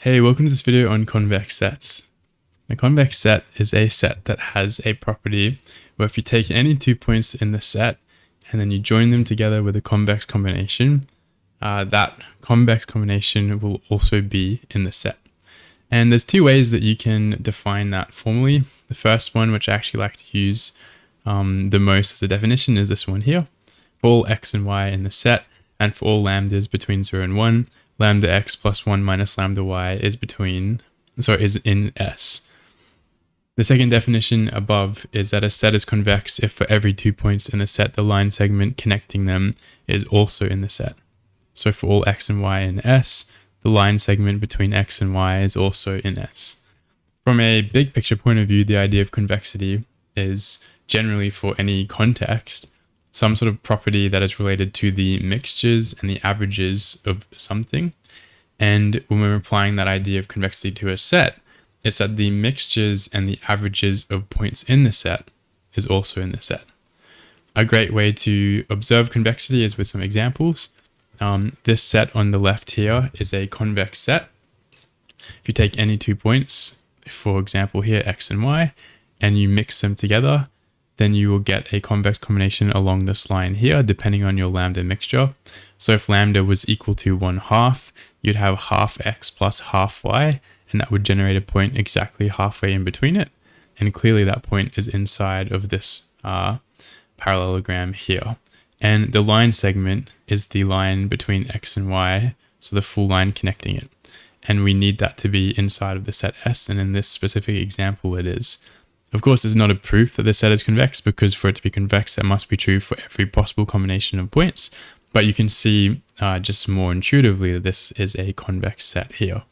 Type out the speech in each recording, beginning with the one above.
Hey, welcome to this video on convex sets. A convex set is a set that has a property where if you take any 2 points in the set and then you join them together with a convex combination, that convex combination will also be in the set. And there's two ways that you can define that formally. The first one, which I actually like to use the most as a definition, is this one here. For all x and y in the set, and for all lambdas between 0 and 1, lambda x plus 1 minus lambda y is in S. The second definition above is that a set is convex if for every 2 points in the set, the line segment connecting them is also in the set. So for all x and y in S, the line segment between x and y is also in S. From a big picture point of view, the idea of convexity is generally, for any context, some sort of property that is related to the mixtures and the averages of something. And when we're applying that idea of convexity to a set, it's that the mixtures and the averages of points in the set is also in the set. A great way to observe convexity is with some examples. This set on the left here is a convex set. If you take any 2 points, for example here, x and y, and you mix them together, then you will get a convex combination along this line here, depending on your lambda mixture. So if lambda was equal to 1/2, you'd have half x plus half y, and that would generate a point exactly halfway in between it. And clearly that point is inside of this parallelogram here. And the line segment is the line between x and y, so the full line connecting it. And we need that to be inside of the set S, and in this specific example it is. Of course, it's not a proof that the set is convex, because for it to be convex, that must be true for every possible combination of points. But you can see just more intuitively that this is a convex set here.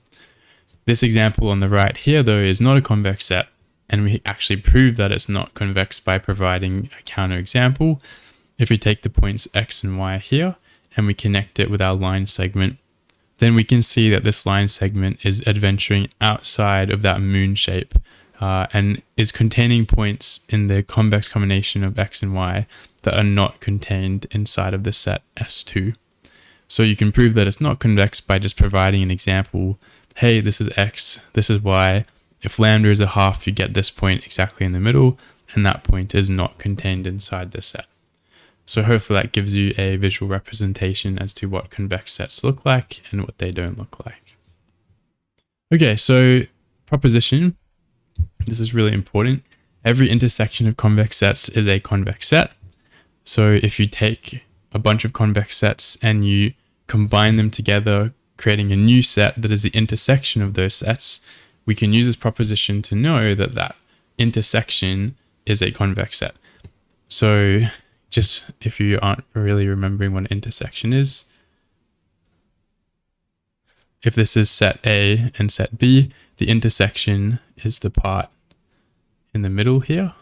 This example on the right here, though, is not a convex set, and we actually prove that it's not convex by providing a counterexample. If we take the points x and y here, and we connect it with our line segment, then we can see that this line segment is adventuring outside of that moon shape, and is containing points in the convex combination of x and y that are not contained inside of the set S2. So you can prove that it's not convex by just providing an example. Hey, this is x, this is y. If lambda is 1/2, you get this point exactly in the middle, and that point is not contained inside the set. So hopefully that gives you a visual representation as to what convex sets look like and what they don't look like. Okay, so proposition. This is really important. Every intersection of convex sets is a convex set. So if you take a bunch of convex sets and you combine them together, creating a new set that is the intersection of those sets, we can use this proposition to know that that intersection is a convex set. So just if you aren't really remembering what an intersection is, if this is set A and set B, the intersection is the part in the middle here.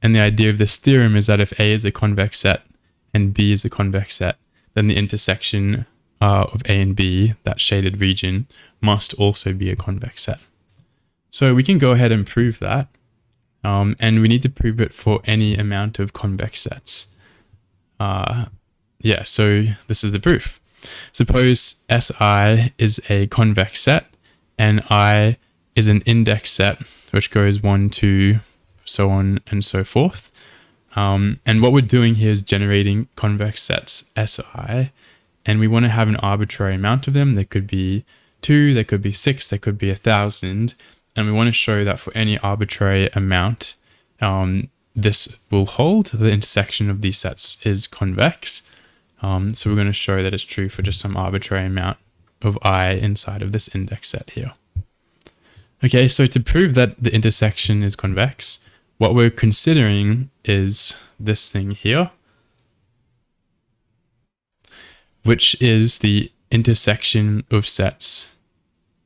And the idea of this theorem is that if A is a convex set and B is a convex set, then the intersection of A and B, that shaded region, must also be a convex set. So we can go ahead and prove that. And we need to prove it for any amount of convex sets. So this is the proof. Suppose Si is a convex set and I is an index set, which goes 1, 2, so on and so forth. And what we're doing here is generating convex sets Si, and we want to have an arbitrary amount of them. There could be 2, there could be 6, there could be 1,000. And we want to show that for any arbitrary amount, this will hold. The intersection of these sets is convex. So we're going to show that it's true for just some arbitrary amount of I inside of this index set here. Okay, so to prove that the intersection is convex, what we're considering is this thing here, which is the intersection of sets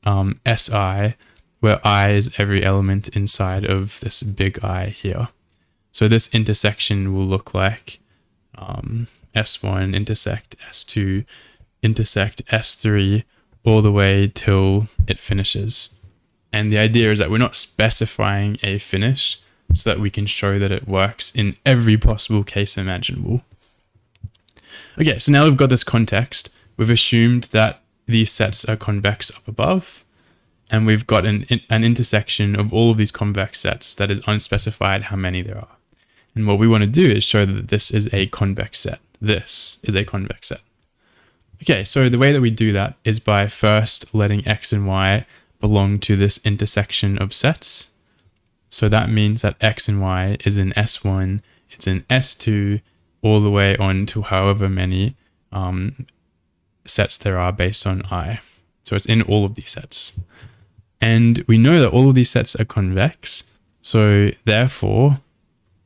Si, where I is every element inside of this big I here. So this intersection will look like S1 intersect S2 intersect S3 all the way till it finishes. And the idea is that we're not specifying a finish so that we can show that it works in every possible case imaginable. Okay, so now we've got this context. We've assumed that these sets are convex up above, and we've got an intersection of all of these convex sets that is unspecified how many there are. And what we want to do is show that this is a convex set. This is a convex set. Okay, so the way that we do that is by first letting x and y belong to this intersection of sets. So that means that x and y is in S1, it's in S2, all the way on to however many sets there are based on I. So it's in all of these sets. And we know that all of these sets are convex. So therefore,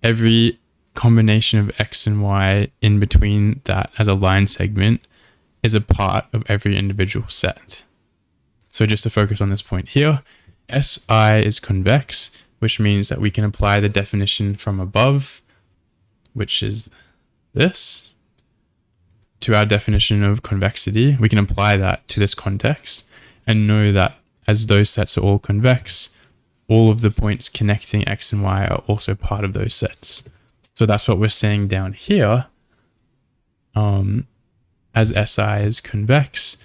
every combination of x and y in between that as a line segment is a part of every individual set. So just to focus on this point here, SI is convex, which means that we can apply the definition from above, which is this, to our definition of convexity. We can apply that to this context and know that as those sets are all convex, all of the points connecting x and y are also part of those sets. So that's what we're saying down here. As SI is convex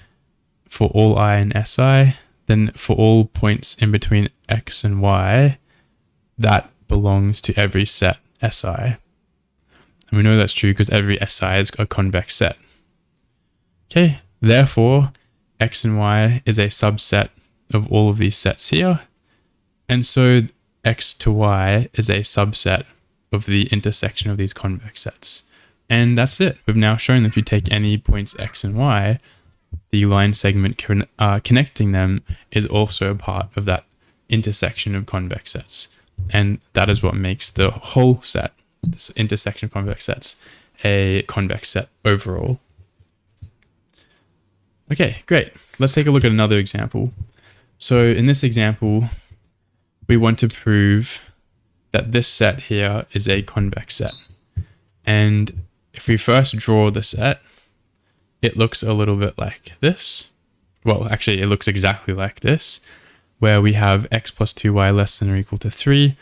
for all I and SI, then for all points in between x and y, that belongs to every set SI. And we know that's true because every SI is a convex set. Okay, therefore, x and y is a subset of all of these sets here. And so x to y is a subset of the intersection of these convex sets. And that's it. We've now shown that if you take any points x and y, the line segment connecting them is also a part of that intersection of convex sets. And that is what makes the whole set, this intersection of convex sets, a convex set overall. Okay, great. Let's take a look at another example. So in this example, we want to prove that this set here is a convex set. And if we first draw the set, it looks a little bit like this. Well, actually, it looks exactly like this, where we have x plus 2y less than or equal to 3.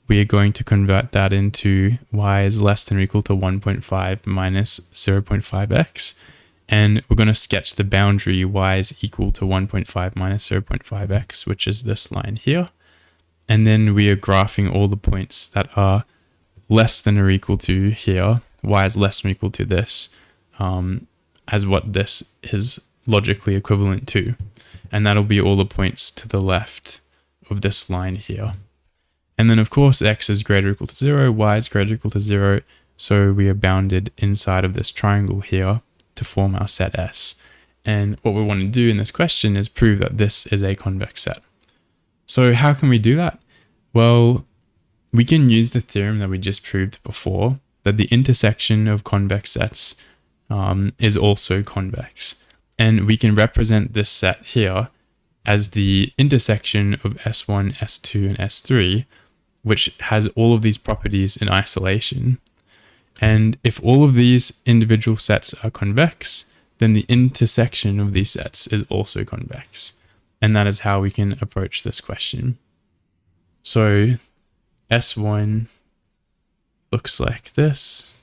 We are going to convert that into y is less than or equal to 1.5 minus 0.5x. And we're going to sketch the boundary y is equal to 1.5 minus 0.5x, which is this line here. And then we are graphing all the points that are less than or equal to here, y is less than or equal to this, as what this is logically equivalent to. And that'll be all the points to the left of this line here. And then of course, x is greater or equal to 0, y is greater or equal to 0. So we are bounded inside of this triangle here to form our set S. And what we want to do in this question is prove that this is a convex set. So how can we do that? Well, we can use the theorem that we just proved before, that the intersection of convex sets is also convex. And we can represent this set here as the intersection of S1, S2, and S3, which has all of these properties in isolation. And if all of these individual sets are convex, then the intersection of these sets is also convex. And that is how we can approach this question. So S1 looks like this.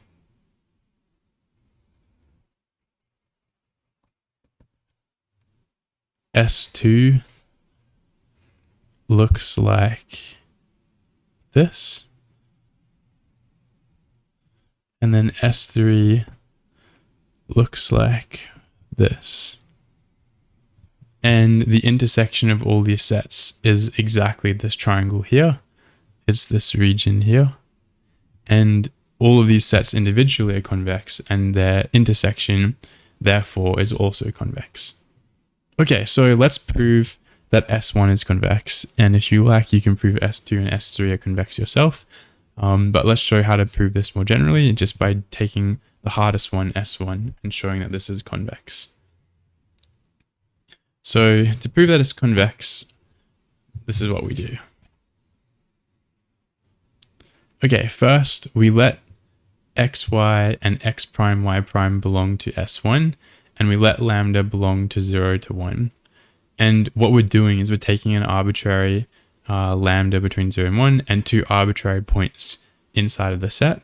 S2 looks like this. And then S3 looks like this. And the intersection of all these sets is exactly this triangle here. It's this region here. And all of these sets individually are convex, and their intersection, therefore, is also convex. Okay, so let's prove that S1 is convex. And if you like, you can prove S2 and S3 are convex yourself. But let's show how to prove this more generally, just by taking the hardest one, S1, and showing that this is convex. So to prove that it's convex, this is what we do. Okay, first we let xy and x prime y prime belong to S1, and we let lambda belong to 0 to 1. And what we're doing is we're taking an arbitrary lambda between 0 and 1 and two arbitrary points inside of the set.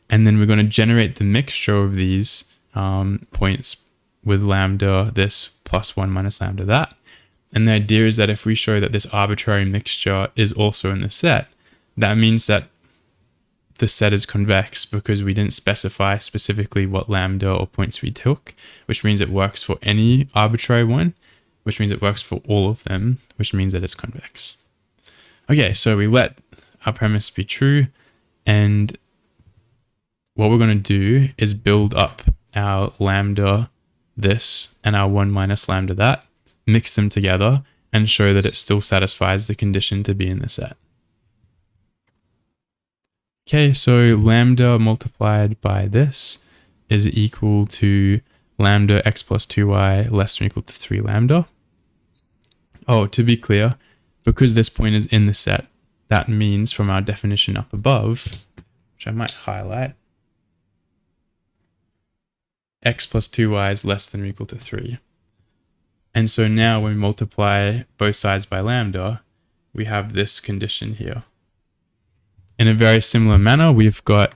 And then we're going to generate the mixture of these points with lambda this plus 1 minus lambda that. And the idea is that if we show that this arbitrary mixture is also in the set, that means that the set is convex because we didn't specify specifically what lambda or points we took, which means it works for any arbitrary one, which means it works for all of them, which means that it's convex. Okay, so we let our premise be true, and what we're going to do is build up our lambda this and our 1 minus lambda that, mix them together, and show that it still satisfies the condition to be in the set. Okay, so lambda multiplied by this is equal to lambda x plus 2y less than or equal to 3 lambda. Oh, to be clear, because this point is in the set, that means from our definition up above, which I might highlight, x plus 2y is less than or equal to 3. And so now when we multiply both sides by lambda, we have this condition here. In a very similar manner, we've got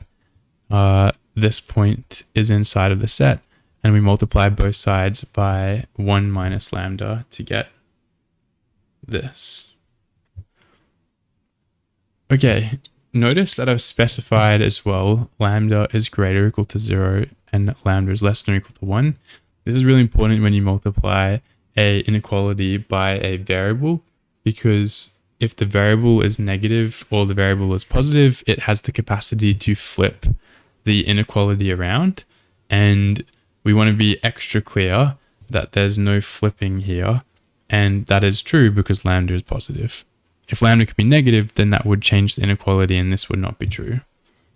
this point is inside of the set, and we multiply both sides by 1 minus lambda to get this. Okay, notice that I've specified as well lambda is greater or equal to 0 and lambda is less than or equal to 1. This is really important when you multiply a inequality by a variable, because if the variable is negative or the variable is positive, it has the capacity to flip the inequality around. And we want to be extra clear that there's no flipping here. And that is true because lambda is positive. If lambda could be negative, then that would change the inequality and this would not be true.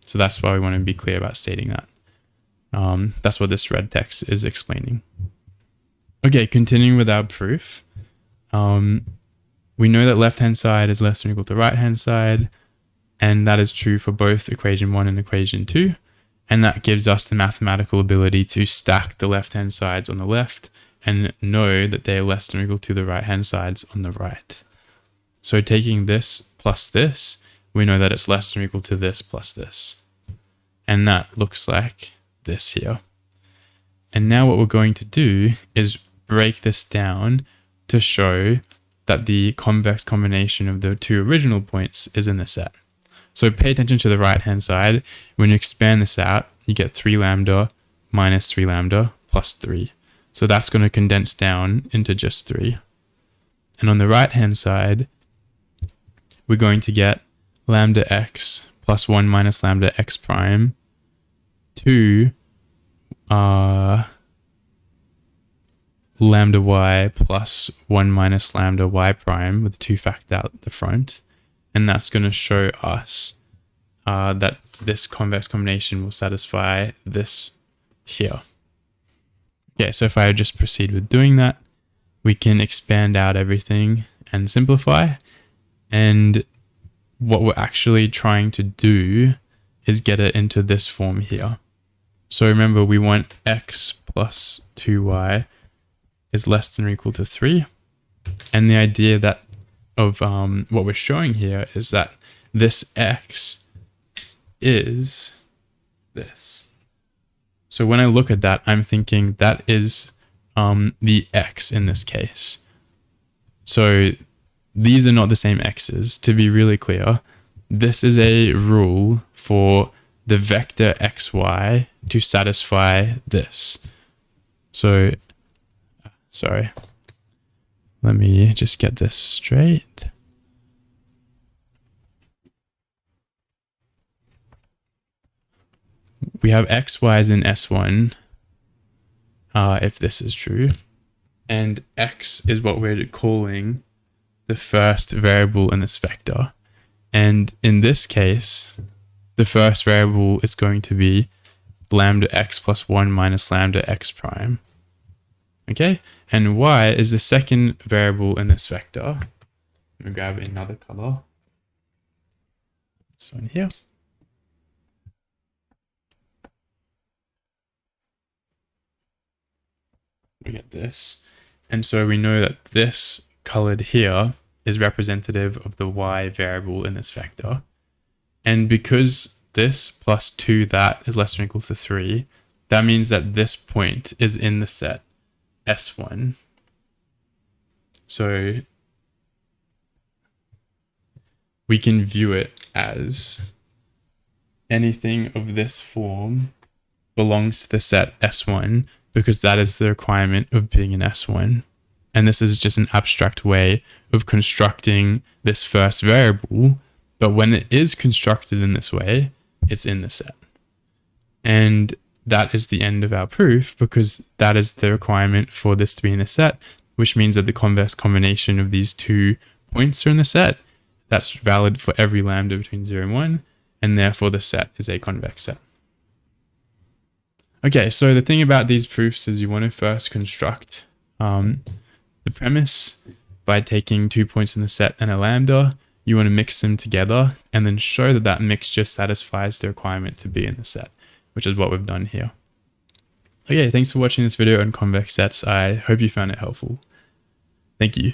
So that's why we want to be clear about stating that. That's what this red text is explaining. Okay, continuing with our proof. We know that left-hand side is less than or equal to right-hand side, and that is true for both equation 1 and equation 2, and that gives us the mathematical ability to stack the left-hand sides on the left and know that they are less than or equal to the right-hand sides on the right. So taking this plus this, we know that it's less than or equal to this plus this, and that looks like this here. And now what we're going to do is break this down to show that the convex combination of the two original points is in the set. So pay attention to the right hand side. When you expand this out, you get 3 lambda minus 3 lambda plus 3. So that's going to condense down into just 3. And on the right hand side, we're going to get lambda x plus 1 minus lambda x prime to lambda y plus 1 minus lambda y prime with 2 factored out the front. And that's going to show us that this convex combination will satisfy this here. Yeah, so if I just proceed with doing that, we can expand out everything and simplify. And what we're actually trying to do is get it into this form here. So remember, we want x plus 2y is less than or equal to 3. And the idea that of what we're showing here is that this x is this. So when I look at that, I'm thinking that is the x in this case. So these are not the same x's. To be really clear, this is a rule for the vector xy to satisfy this. So, sorry, let me just get this straight. We have xy's in S1, if this is true, and x is what we're calling the first variable in this vector. And in this case, the first variable is going to be lambda x plus 1 minus lambda x prime. Okay, and y is the second variable in this vector. I'm going to grab another color. This one here. We get this. And so we know that this colored here is representative of the y variable in this vector. And because this plus 2 that is less than or equal to 3, that means that this point is in the set. S1. So we can view it as anything of this form belongs to the set S1 because that is the requirement of being an S1. And this is just an abstract way of constructing this first variable. But when it is constructed in this way, it's in the set. And that is the end of our proof because that is the requirement for this to be in the set, which means that the convex combination of these 2 points are in the set. That's valid for every lambda between 0 and 1, and therefore the set is a convex set. Okay, so the thing about these proofs is you want to first construct the premise by taking 2 points in the set and a lambda. You want to mix them together and then show that that mixture satisfies the requirement to be in the set, which is what we've done here. Okay, thanks for watching this video on convex sets. I hope you found it helpful. Thank you.